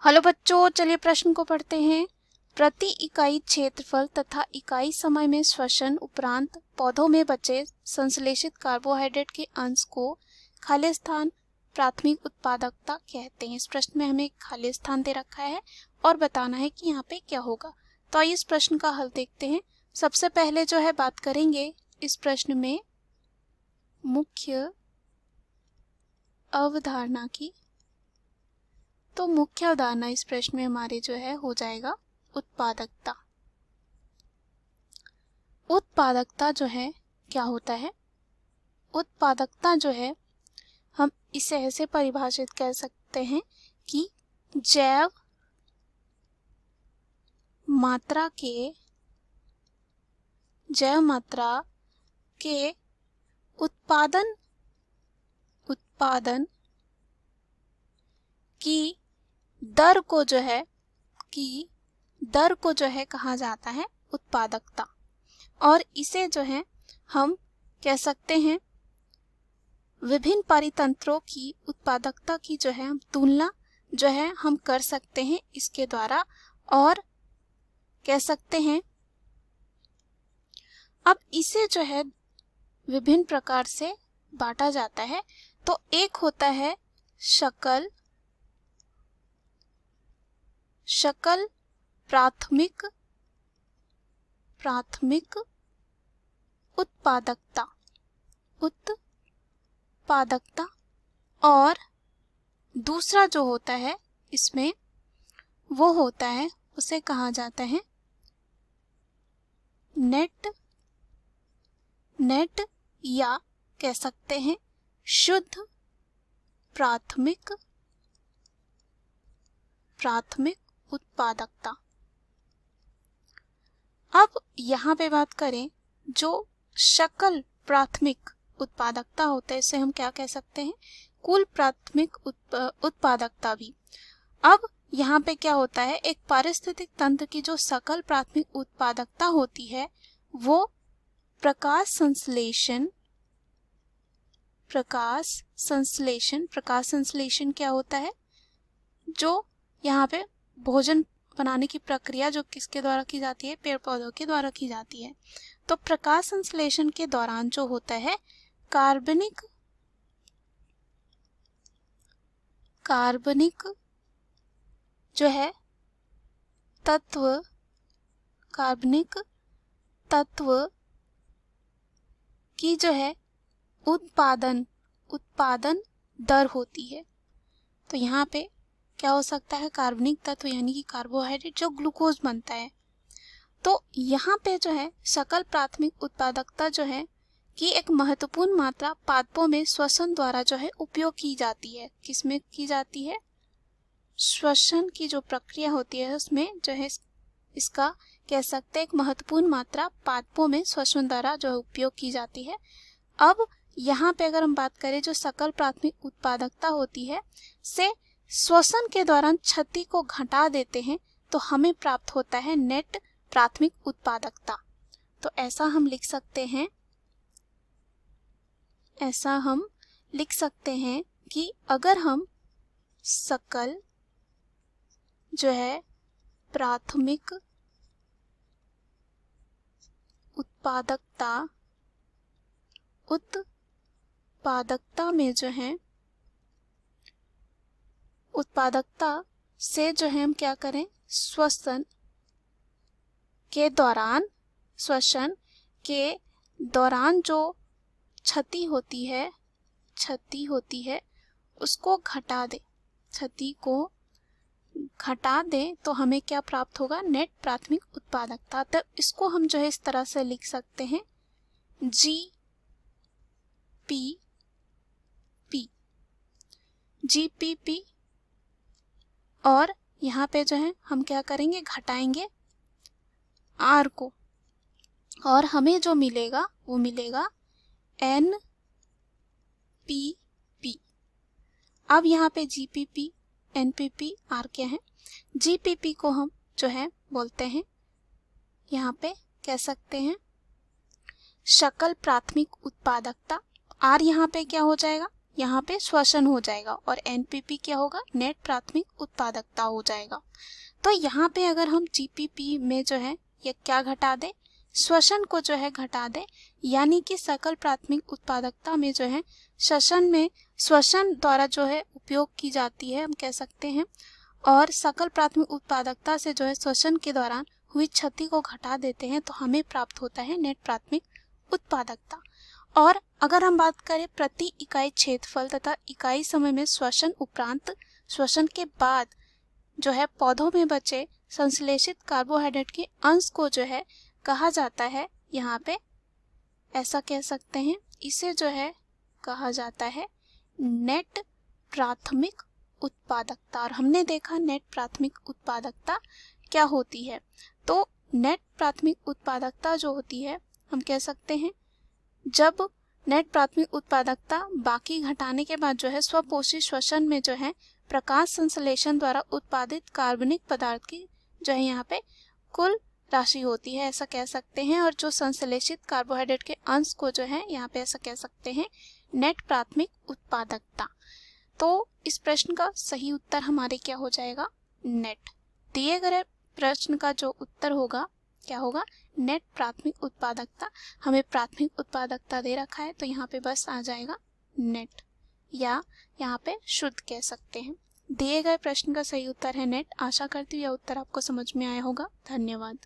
Hello बच्चों, चलिए प्रश्न को पढ़ते हैं। प्रति इकाई क्षेत्रफल तथा इकाई समय में श्वसन उपरांत पौधों में बचे संश्लेषित कार्बोहाइड्रेट के अंश को खाली स्थान प्राथमिक उत्पादकता कहते हैं। इस प्रश्न में हमें खाली स्थान दे रखा है और बताना है कि यहाँ पे क्या होगा। तो आइए इस प्रश्न का हल देखते हैं। सबसे पहले जो है बात करेंगे इस प्रश्न में मुख्य अवधारणा की। तो मुख्य अवधारणा इस प्रश्न में हमारे जो है हो जाएगा उत्पादकता। उत्पादकता जो है क्या होता है? उत्पादकता जो है हम इसे ऐसे परिभाषित कर सकते हैं कि जैव मात्रा के उत्पादन की दर को जो है कहा जाता है उत्पादकता। और इसे जो है हम कह सकते हैं विभिन्न परितंत्रों की उत्पादकता की जो है हम तुलना जो है हम कर सकते हैं इसके द्वारा, और कह सकते हैं अब इसे जो है विभिन्न प्रकार से बांटा जाता है। तो एक होता है शकल प्राथमिक उत्पादकता और दूसरा जो होता है इसमें वो होता है, उसे कहा जाता है नेट या कह सकते हैं शुद्ध प्राथमिक उत्पादकता। अब यहाँ पे बात करें जो शकल प्राथमिक उत्पादकता होता है, इसे हम क्या कह सकते हैं? कुल प्राथमिक उत्पादकता भी। अब यहाँ पे क्या होता है, एक पारिस्थितिक तंत्र की जो सकल प्राथमिक उत्पादकता होती है वो प्रकाश संश्लेषण क्या होता है? जो यहाँ पे भोजन बनाने की प्रक्रिया जो किसके द्वारा की जाती है? पेड़ पौधों के द्वारा की जाती है। तो प्रकाश संश्लेषण के दौरान जो होता है कार्बनिक जो है कार्बनिक तत्व की जो है उत्पादन दर होती है। तो यहाँ पे क्या हो सकता है? कार्बनिक तत्व यानी कि कार्बोहाइड्रेट जो ग्लूकोज बनता है। तो यहाँ पे जो है सकल प्राथमिक उत्पादकता जो है कि एक महत्वपूर्ण मात्रा पादपों में श्वसन द्वारा जो है उपयोग की जाती है। किसमें की जाती है? श्वसन की जो प्रक्रिया होती है उसमें जो है इसका कह सकते हैं एक महत्वपूर्ण मात्रा पादपों में श्वसन द्वारा जो है उपयोग की जाती है। अब यहाँ पे अगर हम बात करें जो सकल प्राथमिक उत्पादकता होती है से श्वसन के दौरान क्षति को घटा देते हैं तो हमें प्राप्त होता है नेट प्राथमिक उत्पादकता। तो ऐसा हम लिख सकते हैं कि अगर हम सकल जो है प्राथमिक उत्पादकता में जो है उत्पादकता से जो है हम क्या करें, श्वसन के दौरान जो क्षति होती है उसको घटा दे तो हमें क्या प्राप्त होगा? नेट प्राथमिक उत्पादकता। तब इसको हम जो है इस तरह से लिख सकते हैं GPP और यहाँ पे जो है हम क्या करेंगे? घटाएंगे R को और हमें जो मिलेगा वो मिलेगा NPP। अब यहाँ पे GPP NPP R क्या है? GPP को हम जो है बोलते हैं, यहाँ पे कह सकते हैं सकल प्राथमिक उत्पादकता। R यहाँ पे क्या हो जाएगा? यहाँ पे श्वसन हो जाएगा और एनपीपी क्या होगा, नेट प्राथमिक उत्पादकता हो जाएगा। तो यहाँ पे अगर हम जीपीपी में जो है ये क्या घटा दे, श्वसन को जो है घटा दे, यानी कि सकल प्राथमिक उत्पादकता में जो है श्वसन द्वारा जो है उपयोग की जाती है हम कह सकते हैं, और सकल प्राथमिक उत्पादकता से जो है श्वसन के दौरान हुई क्षति को घटा देते हैं, तो हमें प्राप्त होता है नेट प्राथमिक उत्पादकता। और अगर हम बात करें प्रति इकाई क्षेत्रफल तथा इकाई समय में श्वसन उपरांत श्वसन के बाद जो है पौधों में बचे संश्लेषित कार्बोहाइड्रेट के अंश को जो है कहा जाता है, यहाँ पे ऐसा कह सकते हैं, इसे जो है कहा जाता है नेट प्राथमिक उत्पादकता। और हमने देखा नेट प्राथमिक उत्पादकता क्या होती है। तो नेट प्राथमिक उत्पादकता जो होती है हम कह सकते हैं, जब नेट प्राथमिक उत्पादकता बाकी घटाने के बाद जो है स्वपोषी श्वसन में जो है प्रकाश संश्लेषण द्वारा उत्पादित कार्बनिक पदार्थ की जो है यहाँ पे कुल राशि होती है, ऐसा कह सकते हैं। और जो संश्लेषित कार्बोहाइड्रेट के अंश को जो है यहाँ पे ऐसा कह सकते हैं नेट प्राथमिक उत्पादकता। तो इस प्रश्न का सही उत्तर हमारे क्या हो जाएगा, नेट। दिए गए प्रश्न का जो उत्तर होगा क्या होगा, नेट प्राथमिक उत्पादकता। हमें प्राथमिक उत्पादकता दे रखा है तो यहाँ पे बस आ जाएगा नेट, या यहाँ पे शुद्ध कह सकते हैं। दिए गए प्रश्न का सही उत्तर है नेट। आशा करती हूँ यह उत्तर आपको समझ में आया होगा। धन्यवाद।